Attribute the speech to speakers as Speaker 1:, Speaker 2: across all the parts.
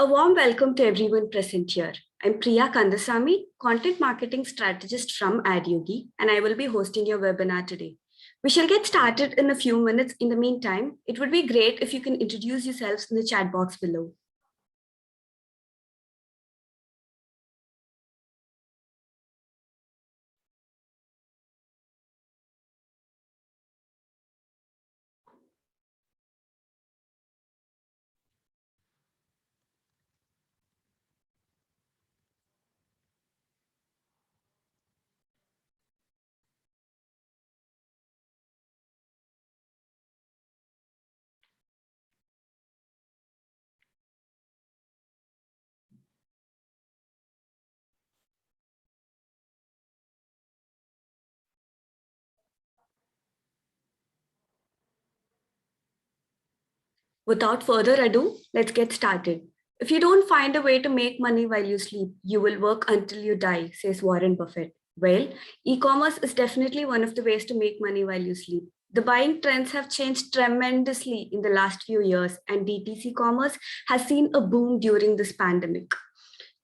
Speaker 1: A warm welcome to everyone present here. I'm Priya Kandasamy, content marketing strategist from Adyogi, and I will be hosting your webinar today. We shall get started in a few minutes. In the meantime, it would be great if you can introduce yourselves in the chat box below. Without further ado, let's get started. If you don't find a way to make money while you sleep, you will work until you die, says Warren Buffett. Well, e-commerce is definitely one of the ways to make money while you sleep. The buying trends have changed tremendously in the last few years, and DTC commerce has seen a boom during this pandemic.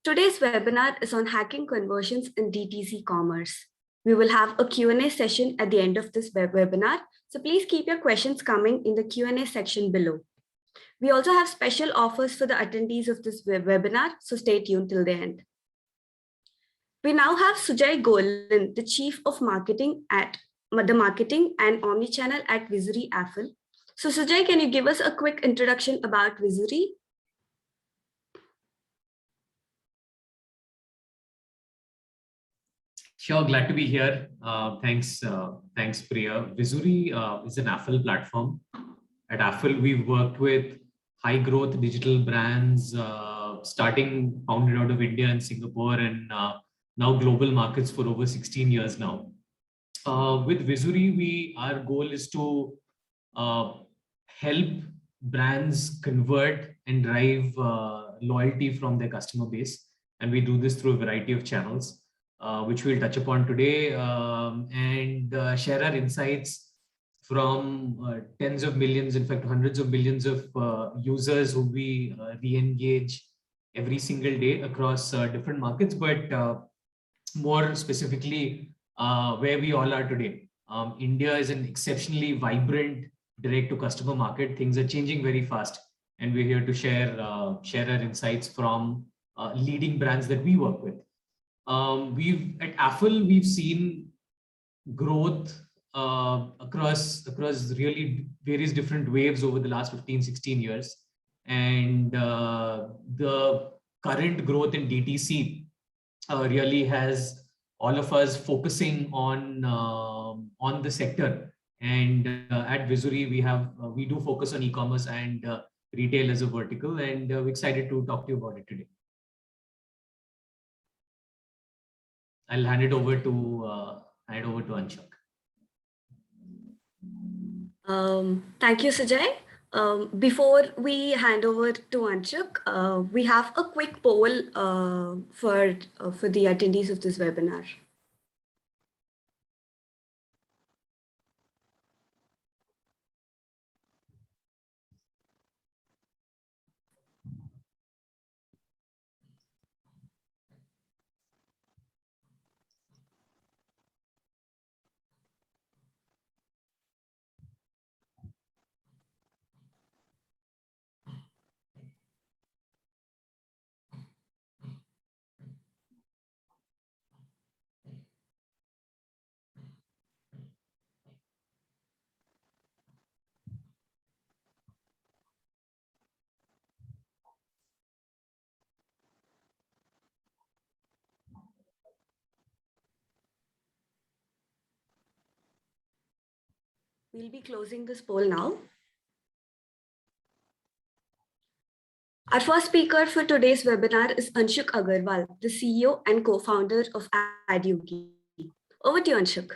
Speaker 1: Today's webinar is on hacking conversions in DTC commerce. We will have a Q&A session at the end of this webinar, so please keep your questions coming in the Q&A section below. We also have special offers for the attendees of this webinar, so stay tuned till the end. We now have Sujay Golan, the Chief of Marketing at the Marketing and Omnichannel at Visory Affle. So Sujay, can you give us a quick introduction about Visory?
Speaker 2: Sure, glad to be here. Thanks, Priya. Visory is an Affle platform. At Affle, we've worked with high growth digital brands, starting founded out of India and Singapore, and now global markets for over 16 years now. With Visory, our goal is to help brands convert and drive loyalty from their customer base. And we do this through a variety of channels, which we'll touch upon today, and share our insights from tens of millions, in fact, hundreds of millions of users who we re-engage every single day across different markets, but more specifically, where we all are today. India is an exceptionally vibrant direct-to-customer market. Things are changing very fast, and we're here to share our insights from leading brands that we work with. At Affle, we've seen growth across really various different waves over the last 15-16 years, and the current growth in DTC really has all of us focusing on the sector. And at Visory, we do focus on e-commerce and retail as a vertical, and we're excited to talk to you about it today. I'll hand it over to Anshuk.
Speaker 1: Thank you, Sujay. Before we hand over to Anshuk, we have a quick poll for the attendees of this webinar. We'll be closing this poll now. Our first speaker for today's webinar is Anshuk Agarwal, the CEO and co-founder of Adyogi. Over to you, Anshuk.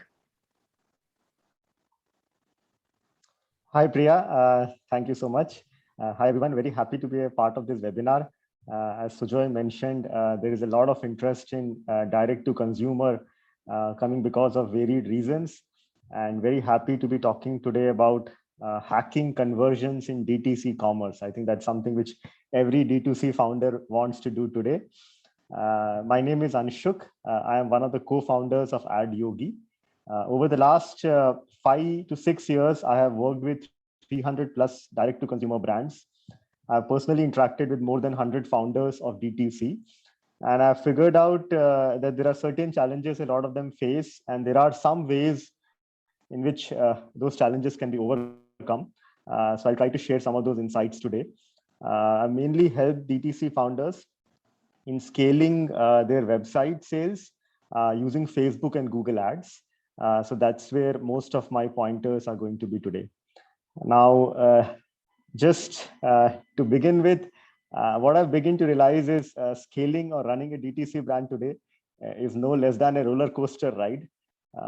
Speaker 3: Hi, Priya. Thank you so much. Hi, everyone. Very happy to be a part of this webinar. As Sujay mentioned, there is a lot of interest in direct-to-consumer coming because of varied reasons. And very happy to be talking today about hacking conversions in DTC commerce. I think that's something which every D2C founder wants to do today. My name is Anshuk. I am one of the co-founders of AdYogi. Over the last 5 to 6 years, I have worked with 300 plus direct-to-consumer brands. I've personally interacted with more than 100 founders of DTC. And I've figured out that there are certain challenges a lot of them face, and there are some ways in which those challenges can be overcome. So I'll try to share some of those insights today. I mainly help DTC founders in scaling their website sales using Facebook and Google Ads. So that's where most of my pointers are going to be today. Now, just to begin with, what I've begun to realize is scaling or running a DTC brand today is no less than a roller coaster ride,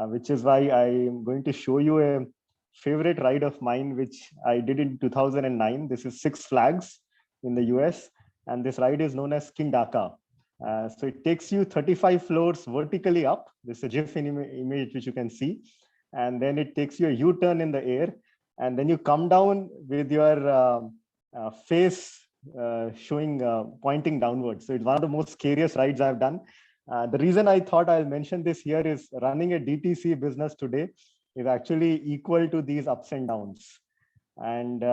Speaker 3: which is why I'm going to show you a favorite ride of mine, which I did in 2009. This is Six Flags in the US, and this ride is known as King Dhaka. So it takes you 35 floors vertically up. This is a GIF image which you can see. And then it takes you a U-turn in the air. And then you come down with your face pointing downwards. So it's one of the most scariest rides I've done. The reason I thought I'll mention this here is running a DTC business today is actually equal to these ups and downs. And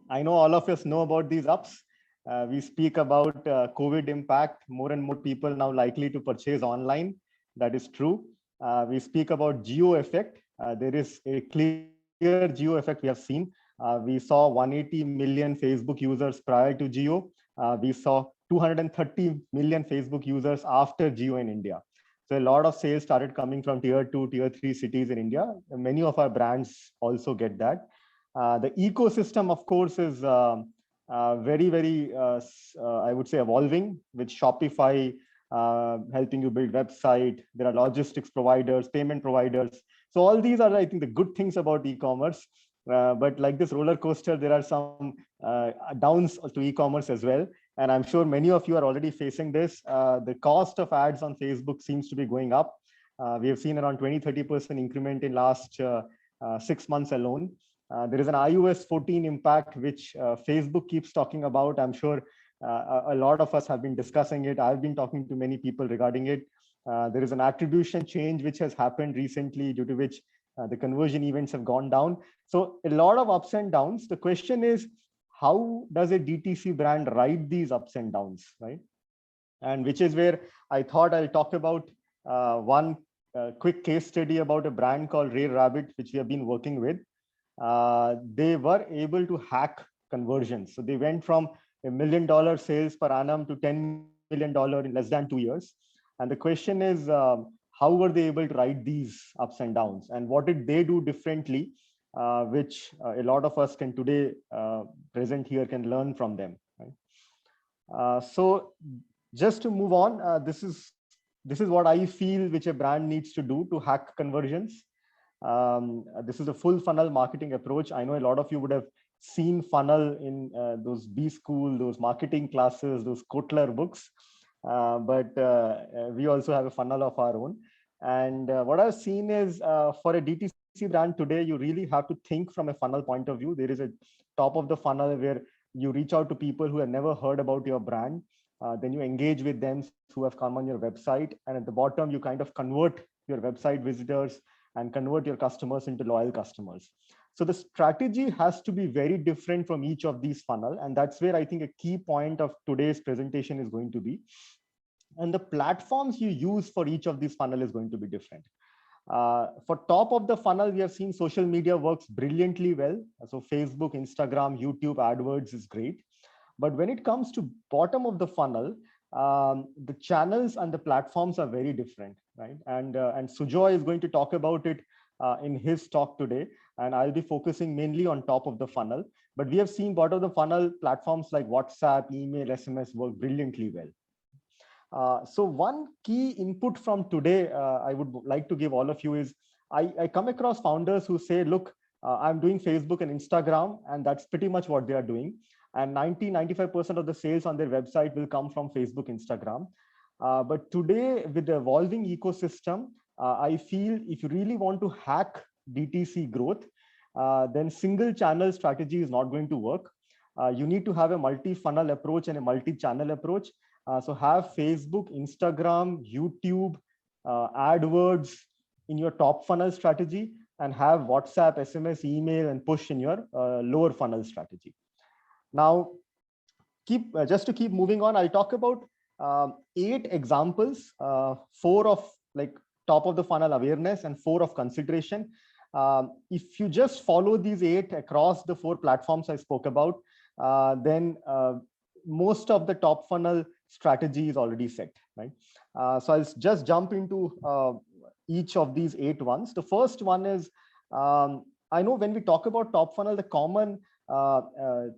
Speaker 3: I know all of us know about these ups. We speak about COVID impact, more and more people now likely to purchase online. That is true. We speak about geo effect. There is a clear geo effect we have seen. We saw 180 million Facebook users prior to geo. We saw 230 million Facebook users after geo in India. So a lot of sales started coming from tier 2, tier 3 cities in India. Many of our brands also get that. The ecosystem, of course, is very, very, I would say, evolving, with Shopify helping you build website. There are logistics providers, payment providers. So all these are, I think, the good things about e-commerce. But like this roller coaster, there are some downs to e-commerce as well. And I'm sure many of you are already facing this. The cost of ads on Facebook seems to be going up. We have seen around 20-30% increment in last 6 months alone. There is an iOS 14 impact, which Facebook keeps talking about. I'm sure a lot of us have been discussing it. I've been talking to many people regarding it. There is an attribution change which has happened recently, due to which the conversion events have gone down. So a lot of ups and downs. The question is, how does a DTC brand ride these ups and downs, right? And which is where I thought I'll talk about one quick case study about a brand called Rare Rabbit, which we have been working with. They were able to hack conversions. So they went from $1 million sales per annum to $10 million in less than 2 years. And the question is, how were they able to ride these ups and downs? And what did they do differently, which a lot of us can today present here can learn from them, right? So just to move on, this is what I feel which a brand needs to do to hack conversions. This is a full funnel marketing approach. I know a lot of you would have seen funnel in those B School, those marketing classes, those Kotler books, but we also have a funnel of our own. And what I've seen is for a DTC brand today, you really have to think from a funnel point of view. There is a top of the funnel where you reach out to people who have never heard about your brand. Then you engage with them who have come on your website. And at the bottom, you kind of convert your website visitors and convert your customers into loyal customers. So the strategy has to be very different from each of these funnel. And that's where I think a key point of today's presentation is going to be. And the platforms you use for each of these funnel is going to be different. For top of the funnel, we have seen social media works brilliantly well. So Facebook, Instagram, YouTube, AdWords is great. But when it comes to bottom of the funnel, the channels and the platforms are very different, right? And Sujoy is going to talk about it in his talk today, and I'll be focusing mainly on top of the funnel. But we have seen bottom of the funnel platforms like WhatsApp, email, SMS work brilliantly well. So one key input from today I would like to give all of you is, I come across founders who say, look, I'm doing Facebook and Instagram, and that's pretty much what they are doing. And 90-95% of the sales on their website will come from Facebook, Instagram. But today, with the evolving ecosystem, I feel if you really want to hack DTC growth, then single channel strategy is not going to work. you need to have a multi-funnel approach and a multi-channel approach. So have Facebook, Instagram, YouTube, AdWords in your top funnel strategy, and have WhatsApp, SMS, email, and push in your lower funnel strategy. Now, just to keep moving on, I'll talk about 8 examples, 4 of like top of the funnel awareness and 4 of consideration. If you just follow these 8 across the 4 platforms I spoke about, then most of the top funnel strategy is already set, right? So I'll just jump into each of these 8 ones. The first one is, I know when we talk about top funnel, the common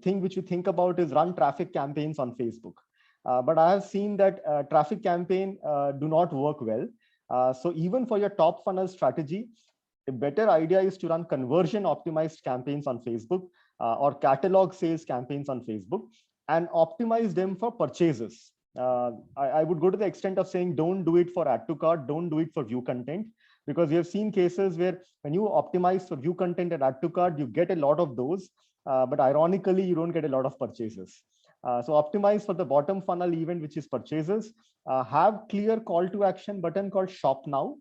Speaker 3: thing which we think about is run traffic campaigns on Facebook. But I have seen that traffic campaign do not work well. So even for your top funnel strategy, a better idea is to run conversion optimized campaigns on Facebook or catalog sales campaigns on Facebook and optimize them for purchases. I would go to the extent of saying, don't do it for add to cart, don't do it for view content, because we have seen cases where when you optimize for view content and add to cart, you get a lot of those, but ironically, you don't get a lot of purchases. So optimize for the bottom funnel event, which is purchases. Have clear call to action button called shop now.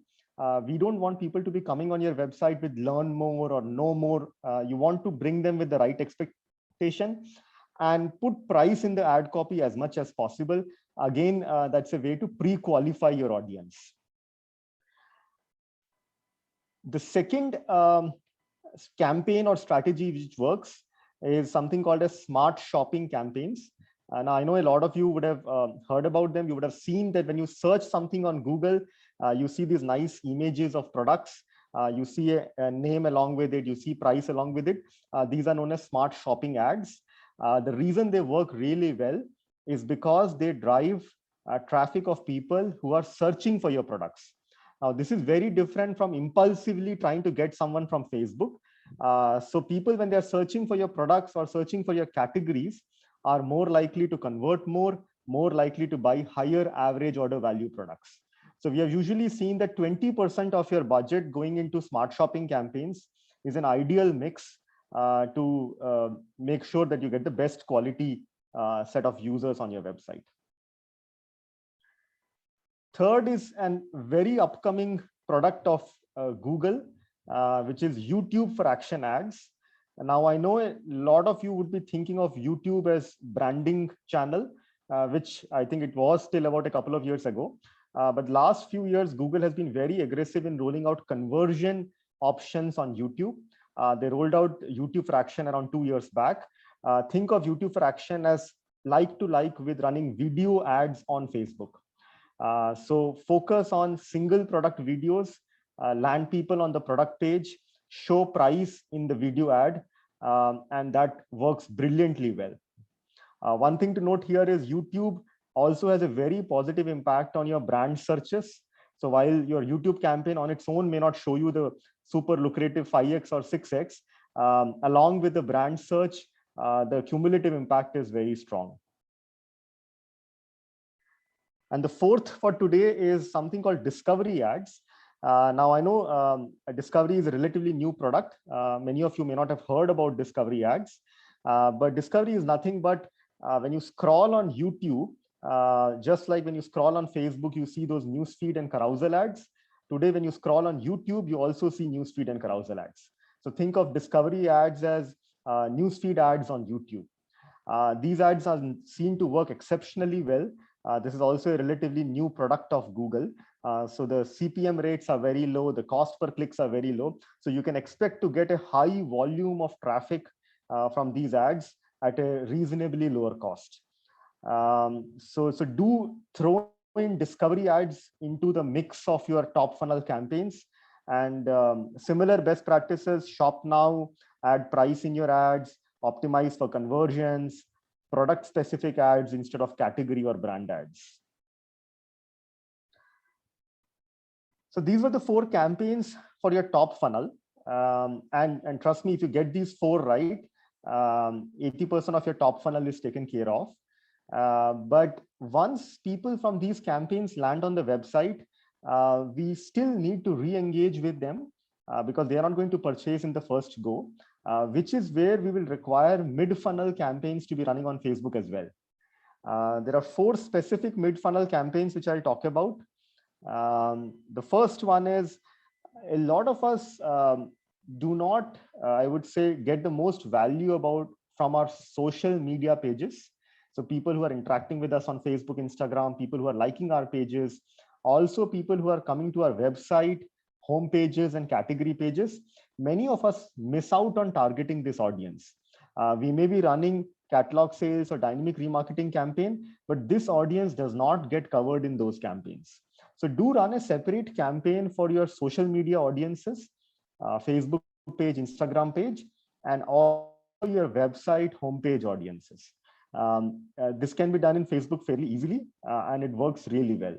Speaker 3: We don't want people to be coming on your website with learn more or know more. You want to bring them with the right expectation and put price in the ad copy as much as possible. Again, that's a way to pre-qualify your audience. The second campaign or strategy which works is something called as smart shopping campaigns. And I know a lot of you would have heard about them. You would have seen that when you search something on Google, you see these nice images of products. You see a name along with it. You see price along with it. These are known as smart shopping ads. The reason they work really well is because they drive traffic of people who are searching for your products. Now, this is very different from impulsively trying to get someone from Facebook. So people, when they're searching for your products or searching for your categories, are more likely to convert more likely to buy higher average order value products. So we have usually seen that 20% of your budget going into smart shopping campaigns is an ideal mix to make sure that you get the best quality set of users on your website. Third is a very upcoming product of Google, which is YouTube for action ads. Now, I know a lot of you would be thinking of YouTube as branding channel, which I think it was still about a couple of years ago. But last few years, Google has been very aggressive in rolling out conversion options on YouTube. They rolled out YouTube for action around 2 years back. Think of YouTube for action as like to like with running video ads on Facebook. So focus on single product videos, land people on the product page, show price in the video ad, and that works brilliantly well. One thing to note here is YouTube also has a very positive impact on your brand searches. So while your YouTube campaign on its own may not show you the super lucrative 5x or 6x, along with the brand search, the cumulative impact is very strong. And the fourth for today is something called discovery ads. Now, I know discovery is a relatively new product. Many of you may not have heard about discovery ads, but discovery is nothing but when you scroll on YouTube, just like when you scroll on Facebook, you see those newsfeed and carousel ads. Today, when you scroll on YouTube, you also see newsfeed and carousel ads. So think of discovery ads as newsfeed ads on YouTube. These ads are seen to work exceptionally well. This is also a relatively new product of Google. So the CPM rates are very low. The cost per clicks are very low. So you can expect to get a high volume of traffic from these ads at a reasonably lower cost. So do throw in discovery ads into the mix of your top funnel campaigns, and similar best practices: shop now, add price in your ads, optimize for conversions, product specific ads instead of category or brand ads. So these were the 4 campaigns for your top funnel. And trust me, if you get these 4 right, 80% of your top funnel is taken care of. But once people from these campaigns land on the website, we still need to re-engage with them because they are not going to purchase in the first go. which is where we will require mid-funnel campaigns to be running on Facebook as well. There are 4 specific mid-funnel campaigns which I'll talk about. The first one is, a lot of us do not, I would say, get the most value from our social media pages. So people who are interacting with us on Facebook, Instagram, people who are liking our pages, also people who are coming to our website, home pages and category pages. Many of us miss out on targeting this audience. We may be running catalog sales or dynamic remarketing campaign, but this audience does not get covered in those campaigns. So do run a separate campaign for your social media audiences, Facebook page, Instagram page, and all your website homepage audiences. This can be done in Facebook fairly easily, and it works really well.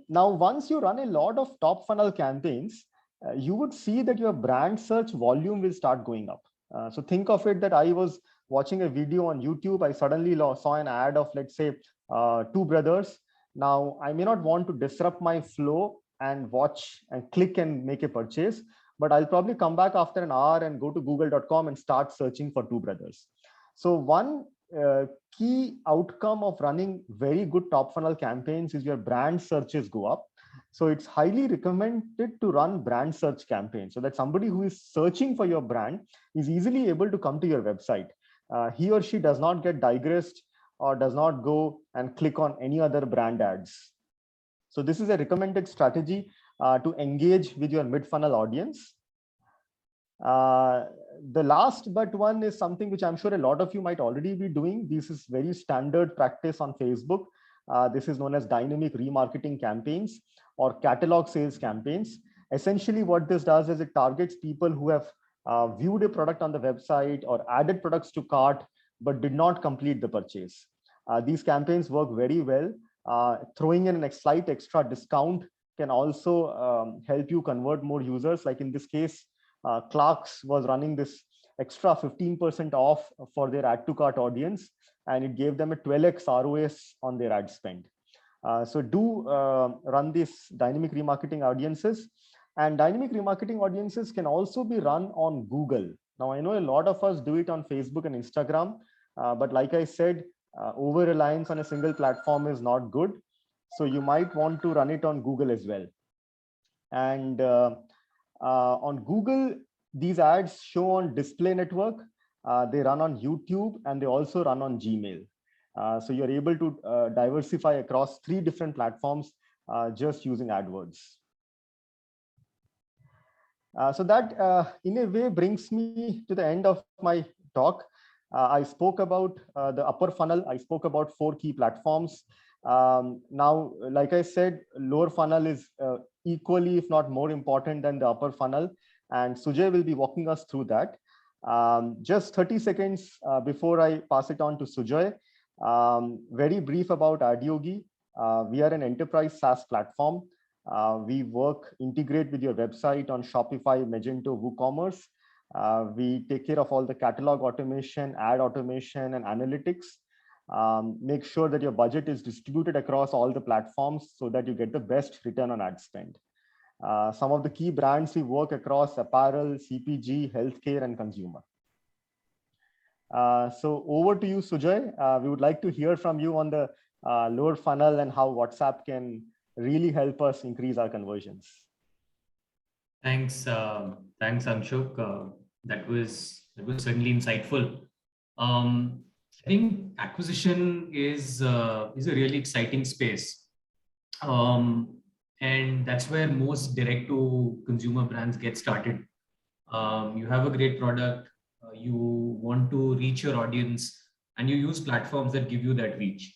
Speaker 3: Now, once you run a lot of top funnel campaigns, you would see that your brand search volume will start going up. So think of it that I was watching a video on YouTube. I suddenly saw an ad of, let's say, 2 brothers. Now, I may not want to disrupt my flow and watch and click and make a purchase, but I'll probably come back after an hour and go to google.com and start searching for 2 brothers. So one key outcome of running very good top funnel campaigns is your brand searches go up. So it's highly recommended to run brand search campaigns so that somebody who is searching for your brand is easily able to come to your website. He or she does not get digressed or does not go and click on any other brand ads. So this is a recommended strategy to engage with your mid-funnel audience. The last but one is something which I'm sure a lot of you might already be doing. This is very standard practice on Facebook. This is known as dynamic remarketing campaigns or catalog sales campaigns. Essentially what this does is it targets people who have viewed a product on the website or added products to cart, but did not complete the purchase. These campaigns work very well. Throwing in a slight extra discount can also help you convert more users. Like in this case, Clarks was running this extra 15% off for their add to cart audience, and it gave them a 12x ROS on their ad spend. So do run these dynamic remarketing audiences, and dynamic remarketing audiences can also be run on Google. Now, I know a lot of us do it on Facebook and Instagram, but like I said, over reliance on a single platform is not good. So you might want to run it on Google as well. And on Google, these ads show on display network, they run on YouTube, and they also run on Gmail. So you're able to diversify across 3 different platforms just using AdWords. So that in a way brings me to the end of my talk. I spoke about the upper funnel. I spoke about 4 key platforms. Now, like I said, lower funnel is equally, if not more important than the upper funnel. And Sujay will be walking us through that. Just 30 seconds before I pass it on to Sujay, very brief about Adyogi. We are an enterprise SaaS platform. We integrate with your website on Shopify, Magento, WooCommerce. We take care of all the catalog automation, ad automation, and analytics. Make sure that your budget is distributed across all the platforms so that you get the best return on ad spend. Some of the key brands we work across: apparel, CPG, healthcare, and consumer. So over to you, Sujay. We would like to hear from you on the lower funnel and how WhatsApp can really help us increase our conversions.
Speaker 2: Thanks, thanks, Anshuk. That was certainly insightful. I think acquisition is a really exciting space, and that's where most direct-to-consumer brands get started. You have a great product, you want to reach your audience, and you use platforms that give you that reach.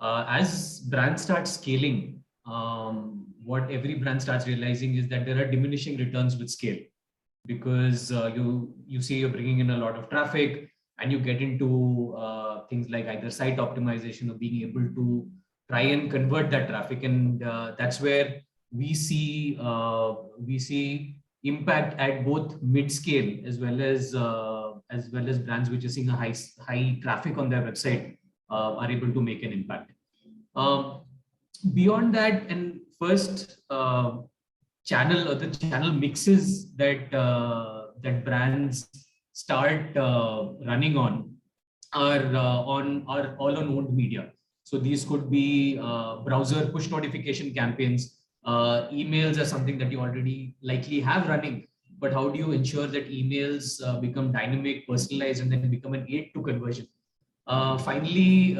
Speaker 2: As brands start scaling, what every brand starts realizing is that there are diminishing returns with scale, because you see you're bringing in a lot of traffic, and you get into things like either site optimization or being able to try and convert that traffic, and that's where we see impact at both mid-scale as well as brands which are seeing a high traffic on their website are able to make an impact. Beyond that, and first, channel or the channel mixes that that brands start running on are all on owned media. So these could be browser push notification campaigns. Emails are something that you already likely have running, but how do you ensure that emails become dynamic, personalized, and then become an aid to conversion? Finally,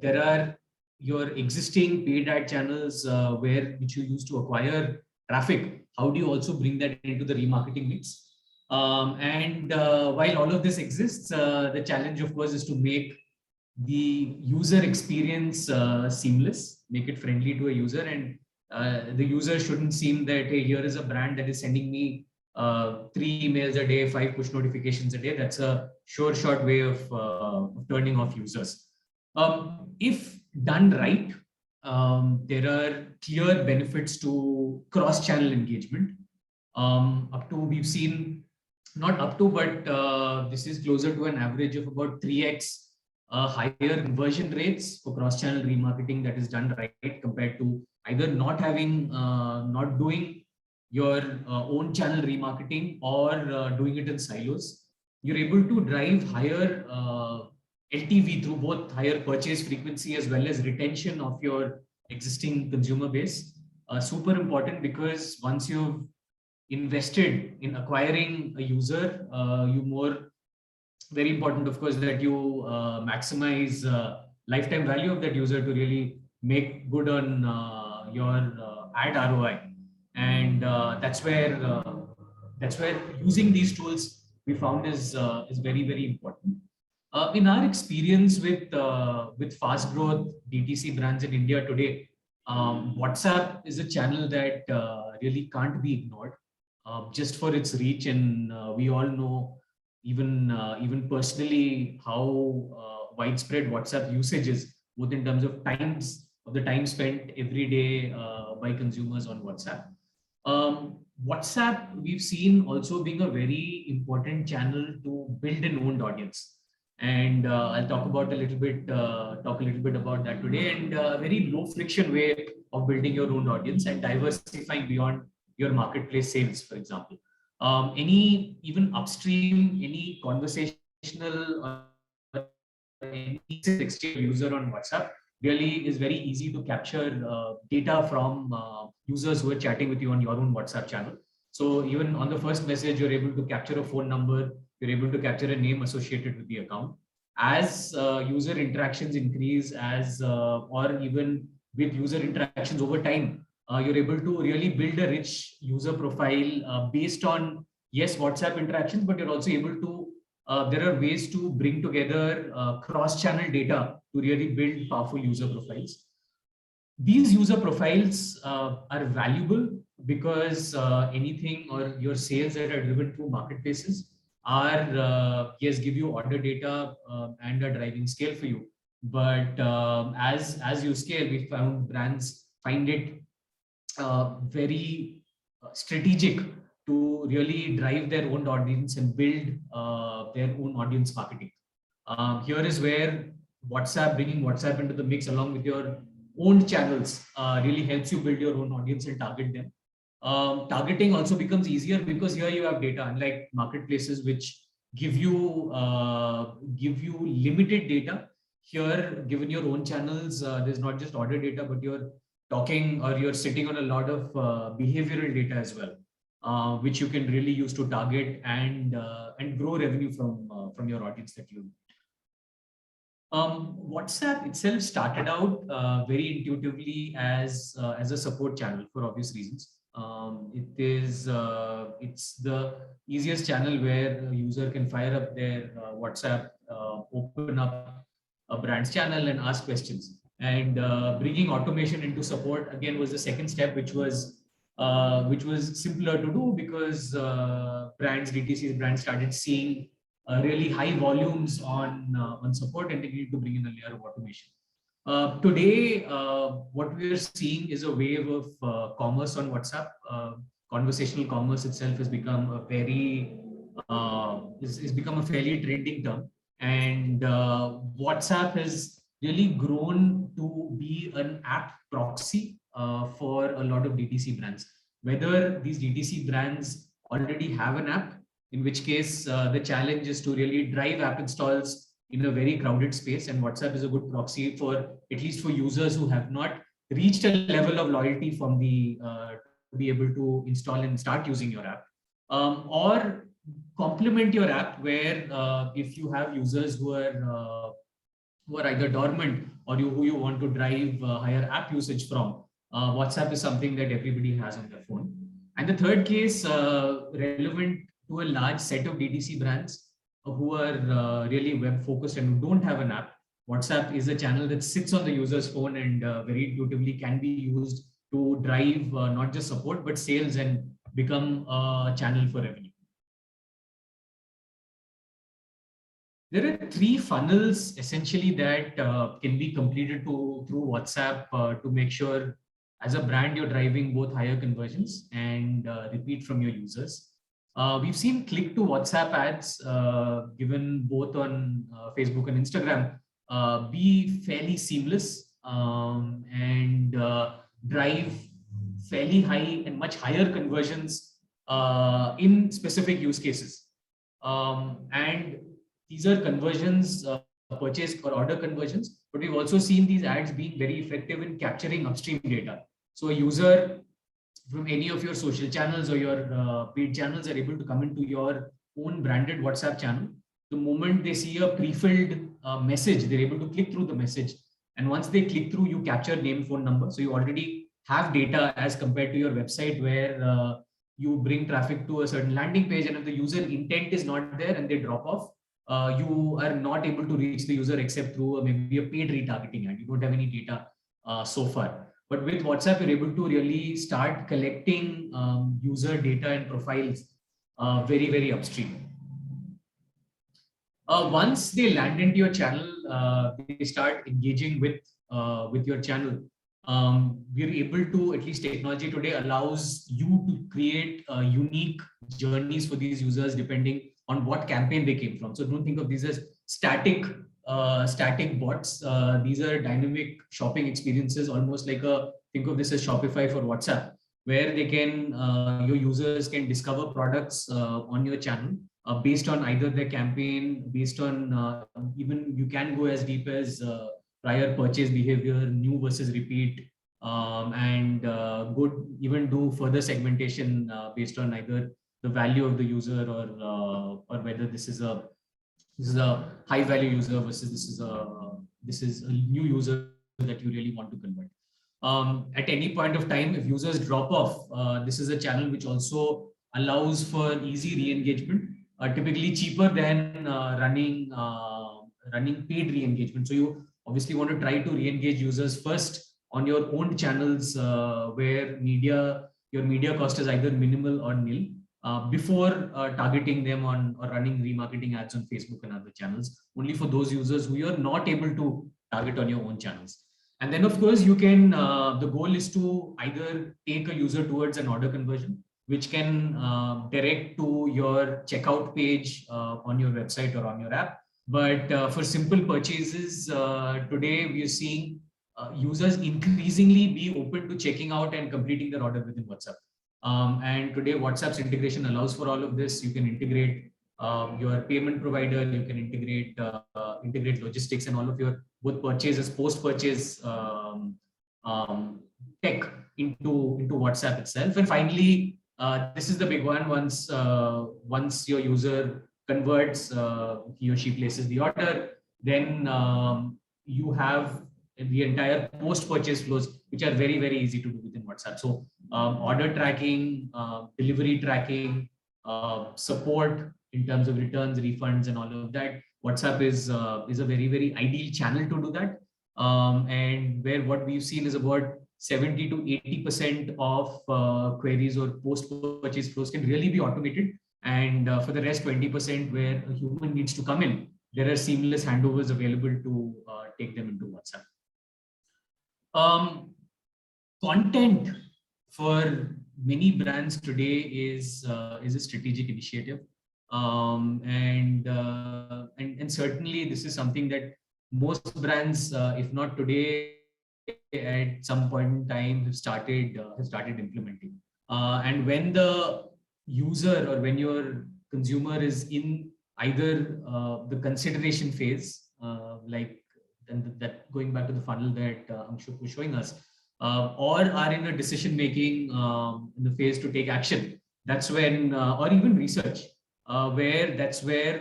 Speaker 2: there are your existing paid ad channels which you use to acquire traffic. How do you also bring that into the remarketing mix? And while all of this exists, the challenge, of course, is to make the user experience seamless, make it friendly to a user, and the user shouldn't seem that, hey, here is a brand that is sending me 3 emails a day, 5 push notifications a day. That's a sure shot way of turning off users. If done right, there are clear benefits to cross-channel engagement. Up to, we've seen, not up to, but this is closer to an average of about 3x higher conversion rates for cross-channel remarketing that is done right, compared to either not having, not doing your own channel remarketing or doing it in silos. You're able to drive higher LTV through both higher purchase frequency as well as retention of your existing consumer base. Super important, because once you've invested in acquiring a user, very important, of course, that you maximize lifetime value of that user to really make good on your ad ROI. And that's where using these tools we found is very, very important. In our experience with fast growth DTC brands in India today, WhatsApp is a channel that really can't be ignored, just for its reach. And we all know, even personally, how widespread WhatsApp usage is, both in terms of the time spent every day by consumers on WhatsApp. WhatsApp, we've seen also being a very important channel to build an owned audience. And I'll talk a little bit about that today, and a very low friction way of building your own audience and diversifying beyond your marketplace sales, for example. Any even upstream, any conversational or any exchange user on WhatsApp really is very easy to capture data from users who are chatting with you on your own WhatsApp channel. So even on the first message, you're able to capture a phone number, you're able to capture a name associated with the account. As user interactions increase, or even with user interactions over time, you're able to really build a rich user profile based on, yes, WhatsApp interactions, but you're also able to, there are ways to bring together cross-channel data to really build powerful user profiles. These user profiles are valuable because anything or your sales that are driven through marketplaces are, yes, give you order data and a driving scale for you. But as you scale, we found brands find it very strategic to really drive their own audience and build their own audience marketing. Here is where bringing WhatsApp into the mix along with your own channels really helps you build your own audience and target them. Targeting also becomes easier because here you have data, unlike marketplaces which give you limited data. Here, given your own channels, there's not just order data, but you're talking, or you're sitting on a lot of behavioral data as well, which you can really use to target and grow revenue from your audience that you. WhatsApp itself started out very intuitively as a support channel for obvious reasons. It's the easiest channel where a user can fire up their WhatsApp, open up a brand's channel and ask questions. And bringing automation into support again was the second step, which was simpler to do because DTC brands started seeing really high volumes on support, and they need to bring in a layer of automation. Today, what we are seeing is a wave of commerce on WhatsApp. Conversational commerce itself has become a fairly trending term, and WhatsApp has really grown to be an app proxy for a lot of DTC brands. whether these DTC brands already have an app, in which case the challenge is to really drive app installs in a very crowded space. And WhatsApp is a good proxy for, at least for users who have not reached a level of loyalty from the to be able to install and start using your app, or complement your app where if you have users who are either dormant or who you want to drive higher app usage from, WhatsApp is something that everybody has on their phone. And the third case, relevant to a large set of DTC brands who are really web focused and who don't have an app, WhatsApp is a channel that sits on the user's phone and very intuitively can be used to drive not just support but sales and become a channel for revenue. There are three funnels essentially that can be completed through WhatsApp to make sure as a brand you're driving both higher conversions and repeat from your users. We've seen click to WhatsApp ads given both on Facebook and Instagram be fairly seamless and drive fairly high and much higher conversions in specific use cases. And these are conversions, purchase or order conversions, but we've also seen these ads being very effective in capturing upstream data. So a user from any of your social channels or your paid channels are able to come into your own branded WhatsApp channel. The moment they see a pre-filled message, they're able to click through the message. And once they click through, you capture name, phone number. So you already have data as compared to your website where you bring traffic to a certain landing page, and if the user intent is not there and they drop off, you are not able to reach the user except through maybe a paid retargeting ad. You don't have any data so far. But with WhatsApp, you're able to really start collecting user data and profiles very, very upstream. Once they land into your channel, they start engaging with your channel. We're able to, at least technology today allows you to create unique journeys for these users depending on what campaign they came from. So don't think of these as static bots. These are dynamic shopping experiences, almost like think of this as Shopify for WhatsApp, where they can, your users can discover products on your channel based on either their campaign, based on even you can go as deep as prior purchase behavior, new versus repeat, and even do further segmentation based on either the value of the user or whether this is a high value user versus this is a new user that you really want to convert. At any point of time, if users drop off, this is a channel which also allows for easy re-engagement, typically cheaper than running paid re-engagement. So you obviously want to try to re-engage users first on your own channels where your media cost is either minimal or nil, before targeting them on or running remarketing ads on Facebook and other channels, only for those users who you're not able to target on your own channels. And then of course you can, the goal is to either take a user towards an order conversion, which can direct to your checkout page on your website or on your app. But for simple purchases, today we are seeing users increasingly be open to checking out and completing their order within WhatsApp. And today WhatsApp's integration allows for all of this. You can integrate your payment provider, you can integrate logistics and all of your both purchases, post-purchase tech into WhatsApp itself. And finally, this is the big one. Once your user converts, he or she places the order, then you have the entire post-purchase flows, which are very, very easy to do within WhatsApp. So order tracking, delivery tracking, support in terms of returns, refunds, and all of that. WhatsApp is a very, very ideal channel to do that. And where what we've seen is about 70 to 80% of queries or post-purchase flows can really be automated. And for the rest 20% where a human needs to come in, there are seamless handovers available to take them into WhatsApp. Content for many brands today is a strategic initiative, and certainly this is something that most brands, if not today, at some point in time have started implementing. And when the user or when your consumer is in either the consideration phase, like that going back to the funnel that Amshuk was showing us, or are in a decision making in the phase to take action, that's when, or even research, where that's where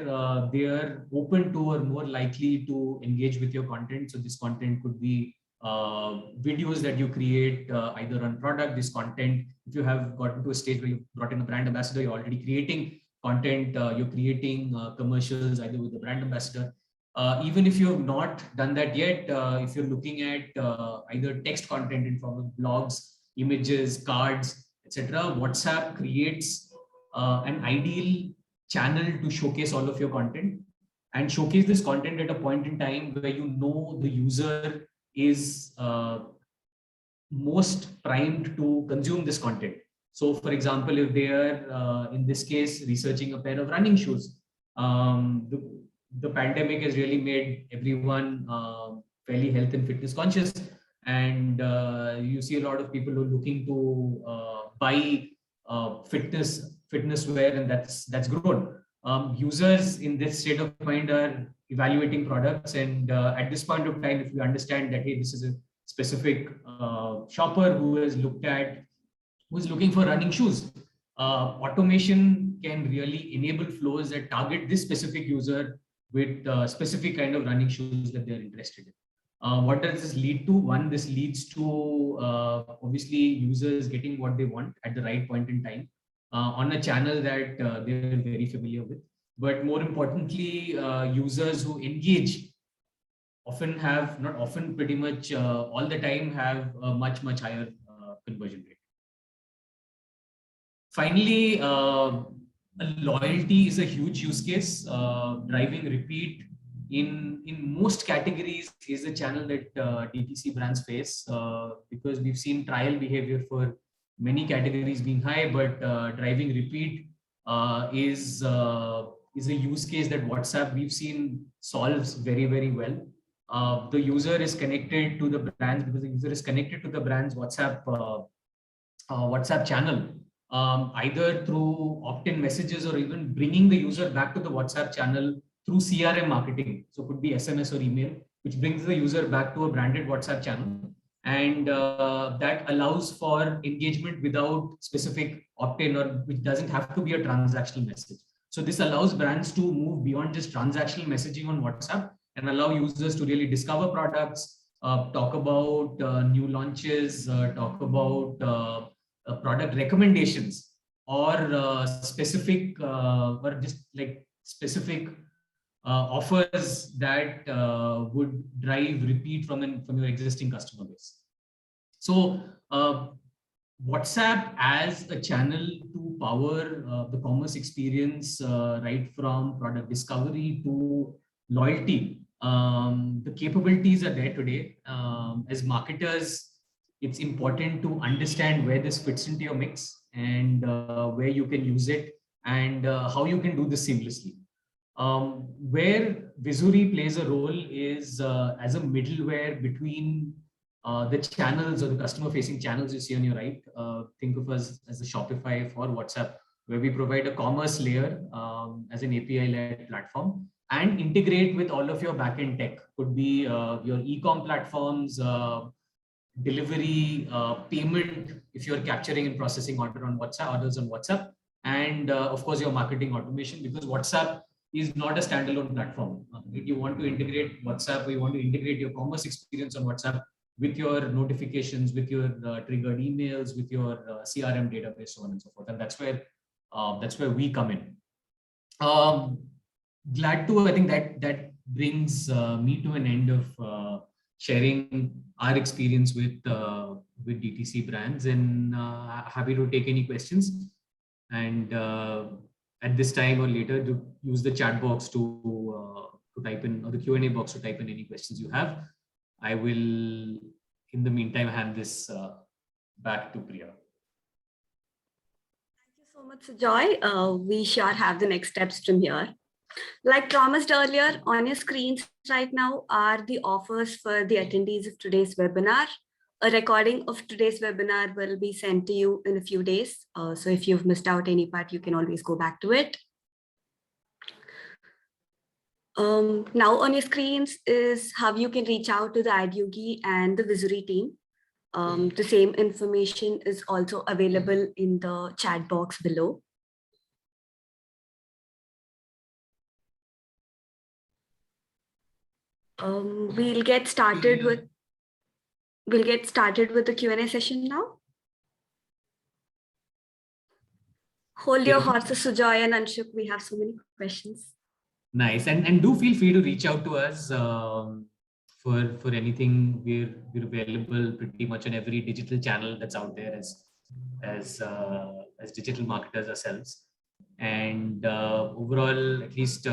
Speaker 2: they are open to or more likely to engage with your content. So this content could be videos that you create either on product, this content, if you have gotten to a stage where you brought in a brand ambassador, you're already creating content, you're creating commercials either with the brand ambassador. Even if you have not done that yet, if you're looking at either text content in form of blogs, images, cards, etc., WhatsApp creates an ideal channel to showcase all of your content, and showcase this content at a point in time where you know the user is most primed to consume this content. So for example, if they are in this case researching a pair of running shoes, the pandemic has really made everyone fairly health and fitness conscious, and you see a lot of people who are looking to buy fitness wear, and that's grown. Users in this state of mind are evaluating products, and at this point of time, if you understand that, hey, this is a specific shopper who's looking for running shoes, automation can really enable flows that target this specific user with specific kind of running shoes that they're interested in. What does this lead to? One, this leads to obviously users getting what they want at the right point in time on a channel that they're very familiar with. But more importantly, users who engage often have, not often, pretty much all the time have a much higher conversion rate. Finally, loyalty is a huge use case. Driving repeat in most categories is a channel that DTC brands face, because we've seen trial behavior for many categories being high, but driving repeat is a use case that WhatsApp we've seen solves very well. The user is connected to the brands because the user is connected to the brand's WhatsApp channel, either through opt-in messages or even bringing the user back to the WhatsApp channel through CRM marketing. So it could be SMS or email, which brings the user back to a branded WhatsApp channel. And that allows for engagement without specific opt-in, or which doesn't have to be a transactional message. So this allows brands to move beyond just transactional messaging on WhatsApp and allow users to really discover products, talk about new launches, talk about product recommendations, or specific or just like specific offers that would drive repeat from your existing customer base. So WhatsApp as a channel to power the commerce experience, right from product discovery to loyalty. The capabilities are there today. As marketers, it's important to understand where this fits into your mix and where you can use it and how you can do this seamlessly. Where Vizuri plays a role is as a middleware between the channels or the customer facing channels you see on your right. Think of us as the Shopify for WhatsApp, where we provide a commerce layer as an API-led platform and integrate with all of your backend tech. Could be your e-com platforms, delivery, payment, if you're capturing and processing orders on WhatsApp, and of course your marketing automation, because WhatsApp is not a standalone platform. If you want to integrate WhatsApp, or you want to integrate your commerce experience on WhatsApp with your notifications, with your triggered emails, with your CRM database, so on and so forth. And that's where we come in. Glad to, I think that brings me to an end of sharing our experience with DTC brands, and happy to take any questions. And at this time or later, to use the chat box to type in, or the Q&A box to type in any questions you have. I will, in the meantime, hand this back to Priya.
Speaker 1: Thank you so much, Sujoy. We sure have the next steps from here. Like promised earlier, on your screens right now are the offers for the attendees of today's webinar. A recording of today's webinar will be sent to you in a few days. So if you've missed out any part, you can always go back to it. Now on your screens is how you can reach out to the Adyugi and the Vizuri team. The same information is also available in the chat box below. We'll get started with the Q&A session now. Hold your horses, Sujoy and Anshuk. We have so many questions.
Speaker 2: Nice, and do feel free to reach out to us for anything. We're available pretty much on every digital channel that's out there as digital marketers ourselves. And overall, at least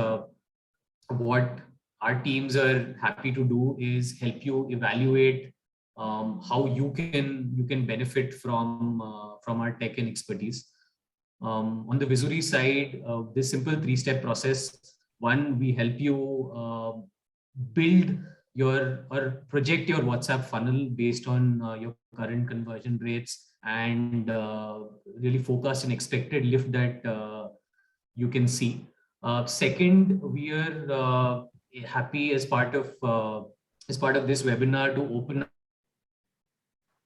Speaker 2: what our teams are happy to do is help you evaluate how you can benefit from our tech and expertise. On the Vizuri side, this simple 3-step process. One, we help you build or project your WhatsApp funnel based on your current conversion rates and really focus on expected lift that you can see. Second, we are happy as part of this webinar to open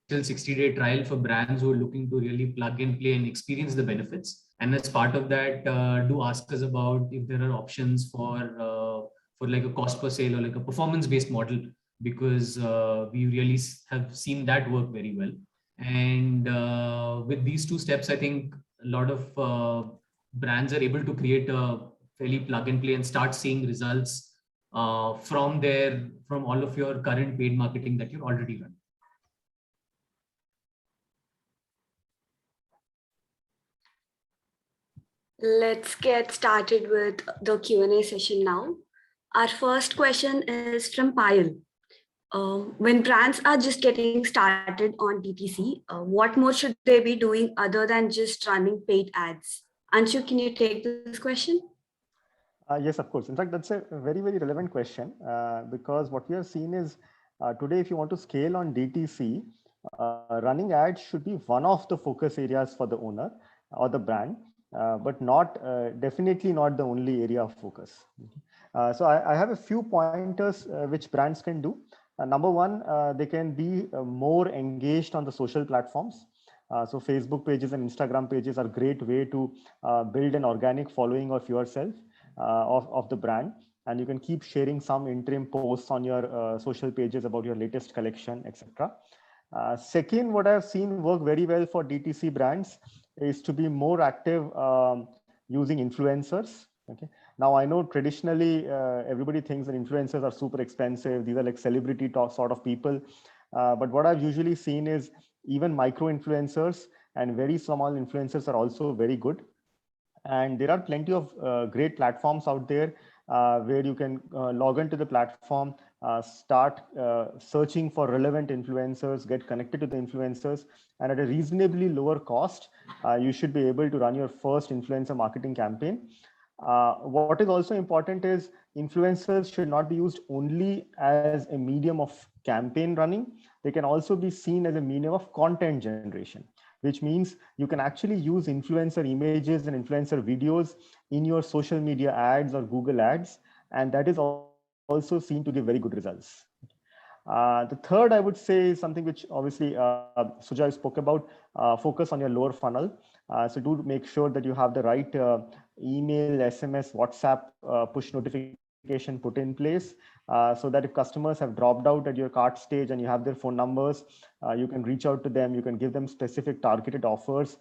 Speaker 2: till 60-day trial for brands who are looking to really plug and play and experience the benefits. And as part of that, do ask us about if there are options for like a cost per sale or like a performance-based model, because we really have seen that work very well. And with these 2 steps, I think a lot of brands are able to create a fairly plug and play and start seeing results from all of your current paid marketing that you're already running.
Speaker 1: Let's get started with the Q&A session now. Our first question is from Payal. When brands are just getting started on DTC, what more should they be doing other than just running paid ads? Anshu, can you take this question?
Speaker 3: Yes, of course. In fact, that's a very, very relevant question because what we have seen is today, if you want to scale on DTC, running ads should be one of the focus areas for the owner or the brand. But definitely not the only area of focus. So I have a few pointers which brands can do. Number one, they can be more engaged on the social platforms. So Facebook pages and Instagram pages are a great way to build an organic following of yourself, of the brand. And you can keep sharing some interim posts on your social pages about your latest collection, etc. Second, what I've seen work very well for DTC brands is to be more active using influencers. Okay. Now I know traditionally everybody thinks that influencers are super expensive. These are like celebrity talk sort of people. But what I've usually seen is even micro influencers and very small influencers are also very good. And there are plenty of great platforms out there where you can log into the platform, start searching for relevant influencers, get connected to the influencers, and at a reasonably lower cost, you should be able to run your first influencer marketing campaign. What is also important is influencers should not be used only as a medium of campaign running. They can also be seen as a medium of content generation, which means you can actually use influencer images and influencer videos in your social media ads or Google ads. And that is also seen to give very good results. The third, I would say, is something which obviously Sujoy spoke about, focus on your lower funnel. So do make sure that you have the right email, SMS, WhatsApp push notification put in place so that if customers have dropped out at your cart stage and you have their phone numbers, you can reach out to them, you can give them specific targeted offers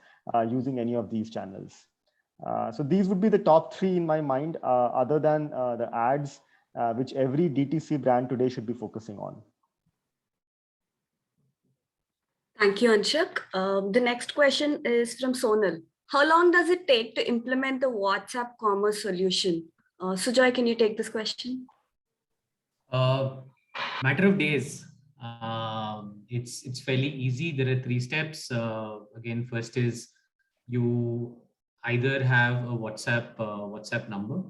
Speaker 3: using any of these channels. So these would be the top 3 in my mind, other than the ads, which every DTC brand today should be focusing on.
Speaker 1: Thank you, Anshuk. The next question is from Sonal. How long does it take to implement the WhatsApp commerce solution? Sujoy, can you take this question?
Speaker 2: Matter of days. It's fairly easy. There are 3 steps. Again, first is you either have a WhatsApp number.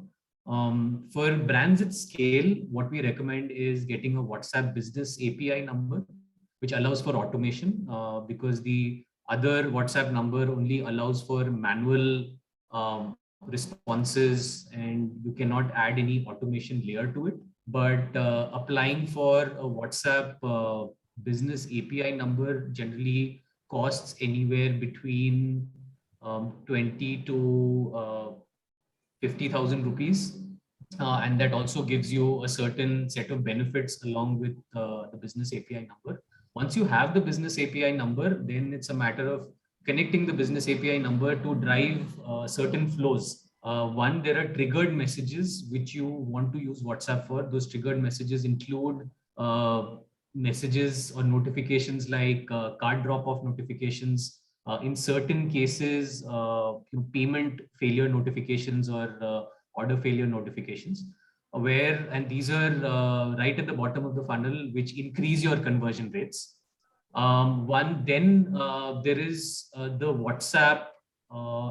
Speaker 2: For brands at scale, what we recommend is getting a WhatsApp business API number. which allows for automation, because the other WhatsApp number only allows for manual responses, and you cannot add any automation layer to it. But applying for a WhatsApp business API number generally costs anywhere between 20 to 50,000 rupees. And that also gives you a certain set of benefits along with the business API number. Once you have the business API number, then it's a matter of connecting the business API number to drive certain flows. One, there are triggered messages which you want to use WhatsApp for. Those triggered messages include messages or notifications like card drop-off notifications. In certain cases, payment failure notifications or order failure notifications, and these are right at the bottom of the funnel, which increase your conversion rates. Then there is the WhatsApp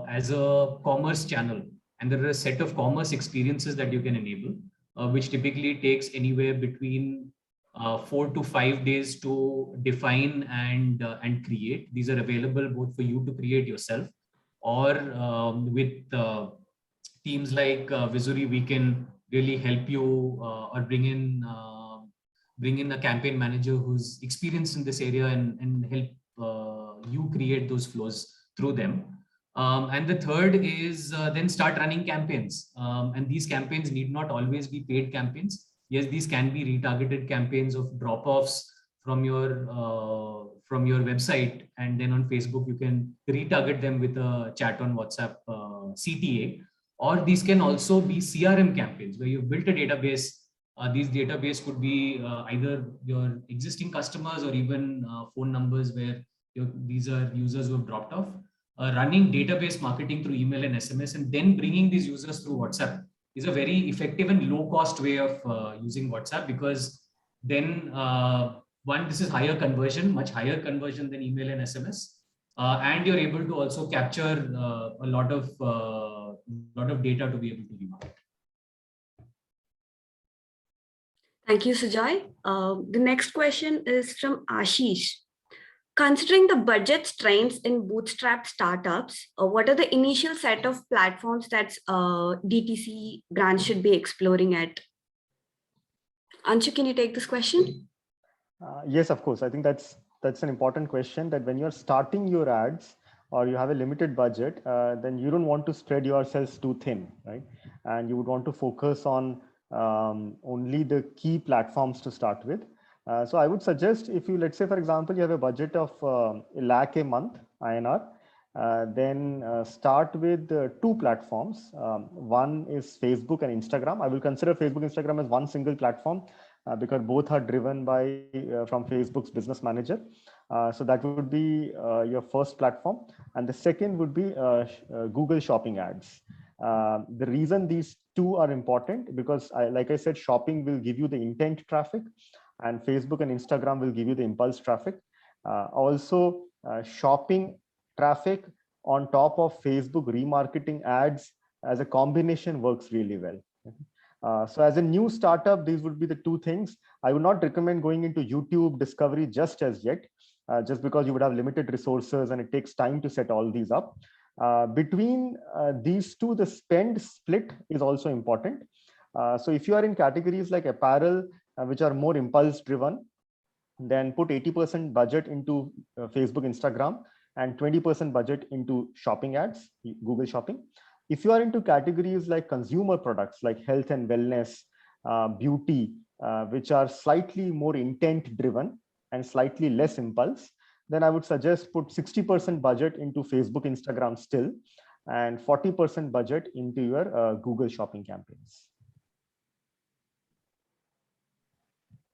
Speaker 2: as a commerce channel, and there are a set of commerce experiences that you can enable, which typically takes anywhere between 4 to 5 days to define and create. These are available both for you to create yourself, or with teams like Vizuri, we can really help you or bring in a campaign manager who's experienced in this area and help you create those flows through them. And the third is then start running campaigns. And these campaigns need not always be paid campaigns. Yes, these can be retargeted campaigns of drop-offs from your website, and then on Facebook you can retarget them with a chat on WhatsApp CTA. Or these can also be CRM campaigns where you've built a database. These database could be either your existing customers or even phone numbers where these are users who have dropped off. Running database marketing through email and SMS, and then bringing these users through WhatsApp is a very effective and low cost way of using WhatsApp, because then one, this is higher conversion, much higher conversion than email and SMS. And you're able to also capture a lot of data to be able to remarket.
Speaker 1: Thank you, Sujay. The next question is from Ashish. Considering the budget strains in bootstrap startups, what are the initial set of platforms that DTC brands should be exploring at? Anshu, can you take this question?
Speaker 3: Yes, of course. I think that's an important question, that when you're starting your ads or you have a limited budget, then you don't want to spread yourselves too thin, right? And you would want to focus on only the key platforms to start with. So I would suggest, if you, let's say, for example, you have a budget of 1 lakh a month INR, then start with 2 platforms. One is Facebook and Instagram. I will consider Facebook, Instagram as one single platform because both are driven by from Facebook's business manager. So that would be your first platform. And the second would be Google Shopping ads. The reason these two are important, because like I said, shopping will give you the intent traffic, and Facebook and Instagram will give you the impulse traffic. Also, shopping traffic on top of Facebook remarketing ads as a combination works really well. So as a new startup, these would be the two things. I would not recommend going into YouTube discovery just as yet, just because you would have limited resources and it takes time to set all these up. Between these two, the spend split is also important. So if you are in categories like apparel, which are more impulse driven, then put 80% budget into Facebook, Instagram, and 20% budget into shopping ads, Google Shopping. If you are into categories like consumer products, like health and wellness, beauty, which are slightly more intent driven and slightly less impulse, then I would suggest put 60% budget into Facebook, Instagram still, and 40% budget into your Google Shopping campaigns.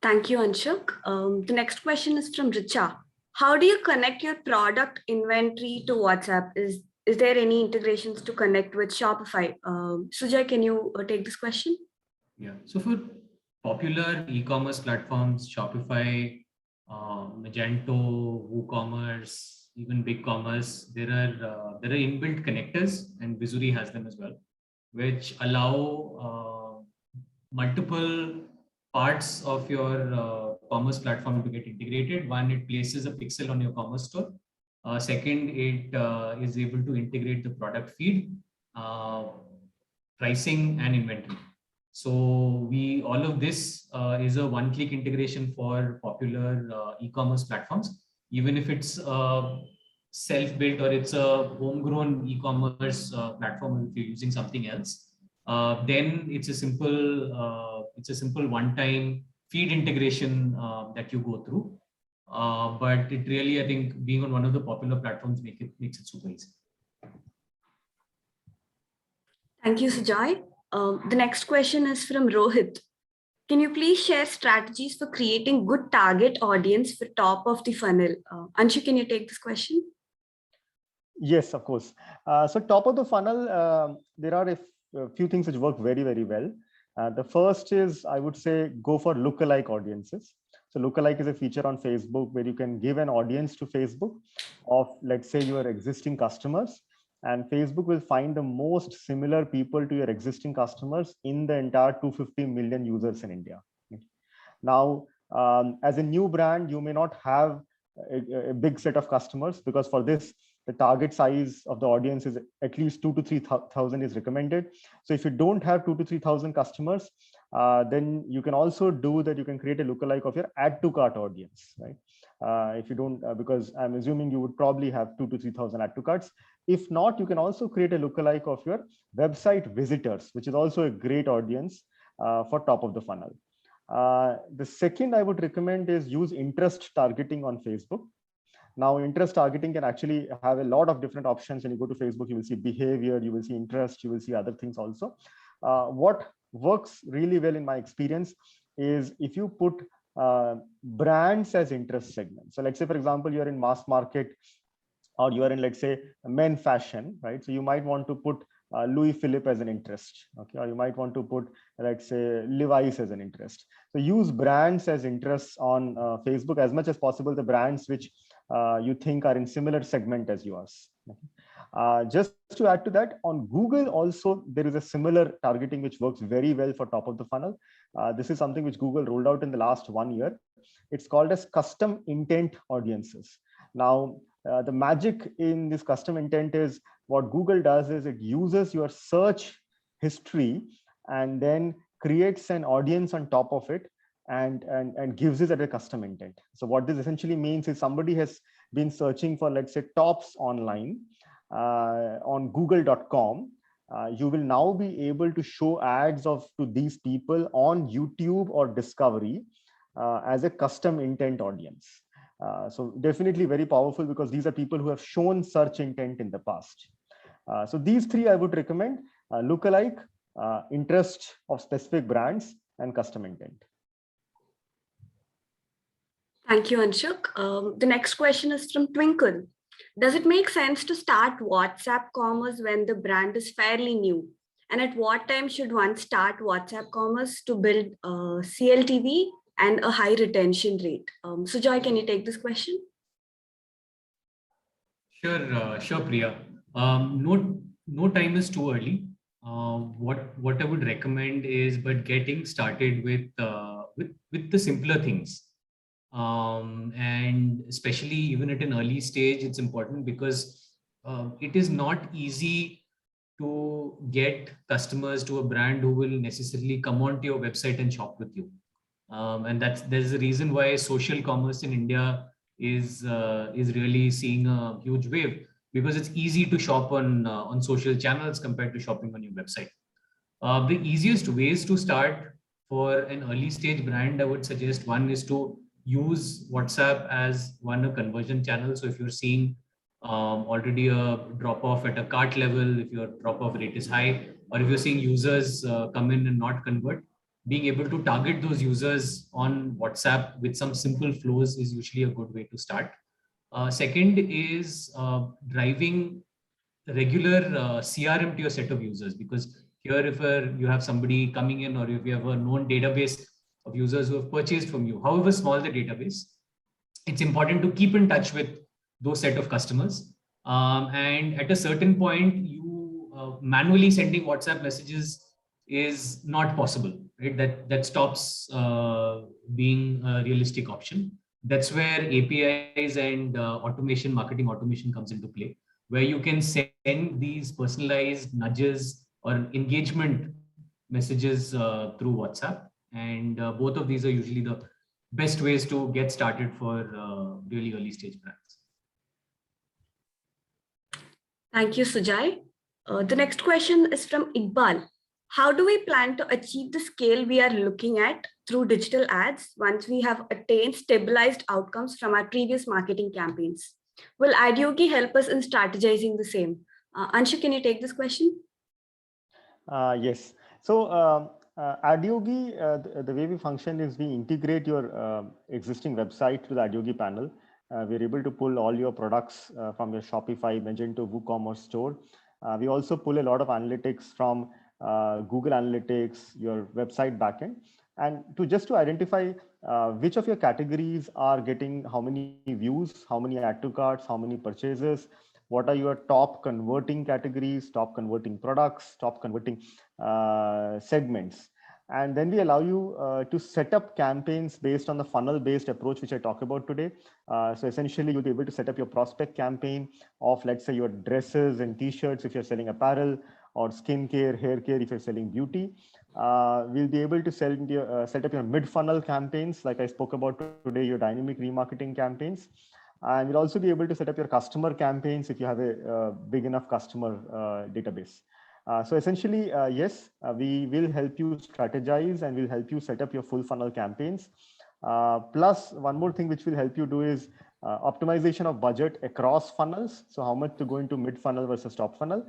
Speaker 1: Thank you, Anshuk. The next question is from Richa. How do you connect your product inventory to WhatsApp? Is there any integrations to connect with Shopify? Sujay, can you take this question?
Speaker 2: Yeah. So for popular e-commerce platforms, Shopify, Magento, WooCommerce, even BigCommerce, there are inbuilt connectors, and Vizuri has them as well, which allow multiple parts of your commerce platform to get integrated. One, it places a pixel on your commerce store. Second, it is able to integrate the product feed, pricing, and inventory. So all of this is a one-click integration for popular e-commerce platforms. Even if it's self-built or it's a homegrown e-commerce platform, if you're using something else, then it's a simple one-time feed integration that you go through. But it really, I think, being on one of the popular platforms makes it super easy.
Speaker 1: Thank you, Sujoy. The next question is from Rohit. Can you please share strategies for creating good target audience for top of the funnel? Anshu, can you take this question?
Speaker 3: Yes, of course. So top of the funnel, there are a few things which work very, very well. The first is, I would say, go for lookalike audiences. So lookalike is a feature on Facebook where you can give an audience to Facebook of, let's say, your existing customers, and Facebook will find the most similar people to your existing customers in the entire 250 million users in India. Now, as a new brand, you may not have a big set of customers, because for this, the target size of the audience is at least 2,000 to 3,000 is recommended. So if you don't have 2,000 to 3,000 customers, then you can also do that. You can create a lookalike of your add to cart audience, right? If you don't, because I'm assuming you would probably have 2,000 to 3,000 add to carts. If not, you can also create a lookalike of your website visitors, which is also a great audience for top of the funnel. The second I would recommend is use interest targeting on Facebook. Now, interest targeting can actually have a lot of different options. When you go to Facebook, you will see behavior, you will see interest, you will see other things also. What works really well in my experience is if you put brands as interest segments. So let's say, for example, you're in mass market, or you are in, let's say, men fashion, right? So you might want to put Louis Philippe as an interest, okay? Or you might want to put, let's say, Levi's as an interest. So use brands as interests on Facebook as much as possible, the brands which you think are in similar segment as yours. Okay? Just to add to that, on Google also, there is a similar targeting which works very well for top of the funnel. This is something which Google rolled out in the last 1 year. It's called as custom intent audiences. Now, the magic in this custom intent is what Google does is it uses your search history and then creates an audience on top of it and gives it as a custom intent. So what this essentially means is somebody has been searching for, let's say, tops online on google.com. You will now be able to show ads to these people on YouTube or Discovery as a custom intent audience. So definitely very powerful, because these are people who have shown search intent in the past. So these three I would recommend: lookalike, interest of specific brands, and custom intent.
Speaker 1: Thank you, Anshuk. The next question is from Twinkle. Does it make sense to start WhatsApp commerce when the brand is fairly new? And at what time should one start WhatsApp commerce to build CLTV and a high retention rate? Sujoy, can you take this question?
Speaker 2: Sure, Priya. No time is too early. What I would recommend is, but getting started with the simpler things. And especially even at an early stage, it's important because it is not easy to get customers to a brand who will necessarily come onto your website and shop with you. And there's a reason why social commerce in India is really seeing a huge wave, because it's easy to shop on social channels compared to shopping on your website. The easiest ways to start for an early stage brand, I would suggest, one is to use WhatsApp as a conversion channel. So if you're seeing already a drop off at a cart level, if your drop off rate is high, or if you're seeing users come in and not convert, being able to target those users on WhatsApp with some simple flows is usually a good way to start. Second is driving regular CRM to your set of users, because here if you have somebody coming in, or if you have a known database of users who have purchased from you, however small the database, it's important to keep in touch with those set of customers. And at a certain point, you manually sending WhatsApp messages is not possible, right? That stops being a realistic option. That's where APIs and marketing automation comes into play, where you can send these personalized nudges or engagement messages through WhatsApp. And both of these are usually the best ways to get started for really early stage brands.
Speaker 1: Thank you, Sujay. The next question is from Iqbal. How do we plan to achieve the scale we are looking at through digital ads once we have attained stabilized outcomes from our previous marketing campaigns? Will Adyogi help us in strategizing the same? Anshu, can you take this question?
Speaker 3: Yes. So Adyogi, the way we function is we integrate your existing website to the Adyogi panel. We're able to pull all your products from your Shopify, Magento, WooCommerce store. We also pull a lot of analytics from Google Analytics, your website backend, and to identify which of your categories are getting how many views, how many add to carts, how many purchases, what are your top converting categories, top converting products, top converting segments. And then we allow you to set up campaigns based on the funnel based approach, which I talk about today. So essentially, you'll be able to set up your prospect campaign of, let's say, your dresses and t-shirts if you're selling apparel, or skincare, hair care if you're selling beauty. We'll be able to set up your mid-funnel campaigns, like I spoke about today, your dynamic remarketing campaigns. And we'll also be able to set up your customer campaigns if you have a big enough customer database. So essentially, yes, we will help you strategize and we'll help you set up your full funnel campaigns. Plus, one more thing which will help you do is optimization of budget across funnels. So how much to go into mid funnel versus top funnel,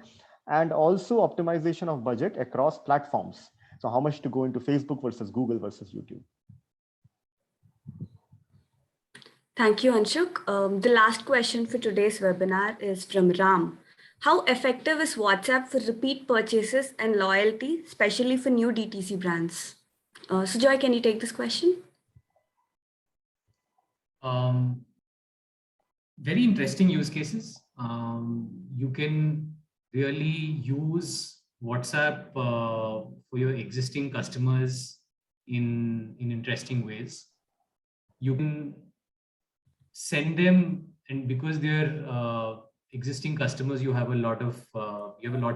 Speaker 3: and also optimization of budget across platforms. So how much to go into Facebook versus Google versus YouTube.
Speaker 1: Thank you, Anshuk. The last question for today's webinar is from Ram. How effective is WhatsApp for repeat purchases and loyalty, especially for new DTC brands? Sujay, can you take this question?
Speaker 2: Very interesting use cases. You can really use WhatsApp for your existing customers in interesting ways. You can send them, and because they're existing customers, you have a lot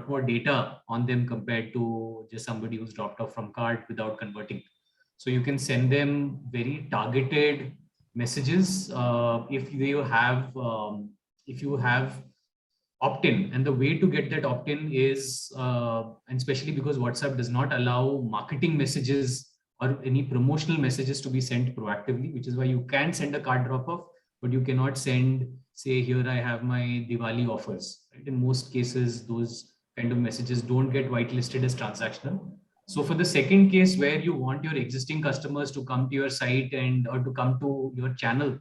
Speaker 2: more data on them compared to just somebody who's dropped off from cart without converting. So you can send them very targeted messages if you have opt-in, and the way to get that opt-in is and especially because WhatsApp does not allow marketing messages or any promotional messages to be sent proactively, which is why you can send a cart drop-off, but you cannot send, say, here I have my Diwali offers. Right? In most cases, those kind of messages don't get whitelisted as transactional. So for the second case where you want your existing customers to come to your site or to come to your channel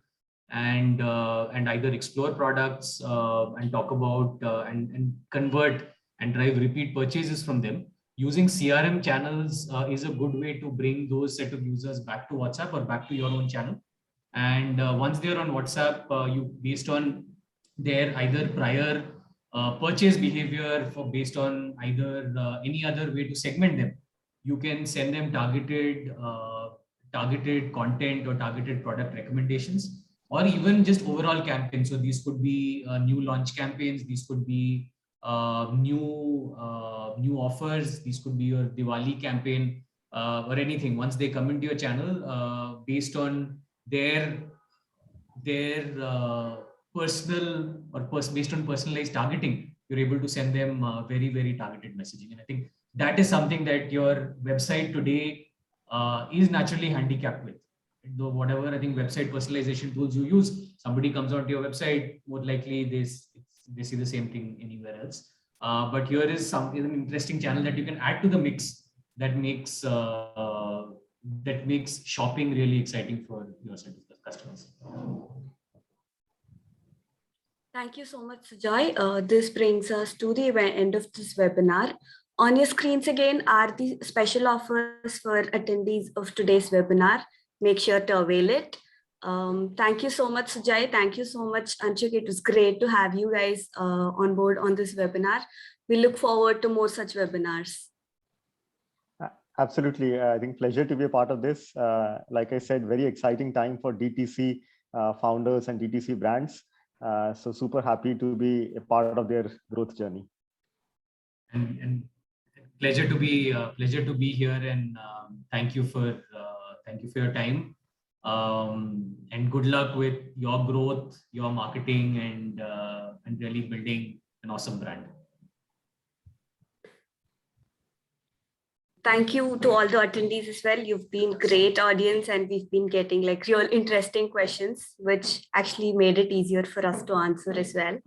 Speaker 2: and either explore products and talk about and convert and drive repeat purchases from them, using CRM channels is a good way to bring those set of users back to WhatsApp or back to your own channel. And once they're on WhatsApp, you, based on their either prior purchase behavior, based on either any other way to segment them, you can send them targeted content or targeted product recommendations, or even just overall campaigns. So these could be new launch campaigns, these could be new offers, these could be your Diwali campaign or anything. Once they come into your channel, based on their personal or based on personalized targeting, you're able to send them very, very targeted messaging. And I think that is something that your website today is naturally handicapped with. Though whatever I think website personalization tools you use, somebody comes onto your website, more likely they see the same thing anywhere else. But here is an interesting channel that you can add to the mix that makes shopping really exciting for your set of customers.
Speaker 1: Thank you so much, Sujay. This brings us to the end of this webinar. On your screens again are the special offers for attendees of today's webinar. Make sure to avail it. Thank you so much, Sujay. Thank you so much, Anshuk. It was great to have you guys on board on this webinar. We look forward to more such webinars.
Speaker 3: Absolutely. I think pleasure to be a part of this. Like I said, very exciting time for DTC founders and DTC brands. So super happy to be a part of their growth journey.
Speaker 2: And pleasure to be here, and thank you for your time. And good luck with your growth, your marketing, and really building an awesome brand.
Speaker 1: Thank you to all the attendees as well. You've been great audience, and we've been getting like real interesting questions, which actually made it easier for us to answer as well.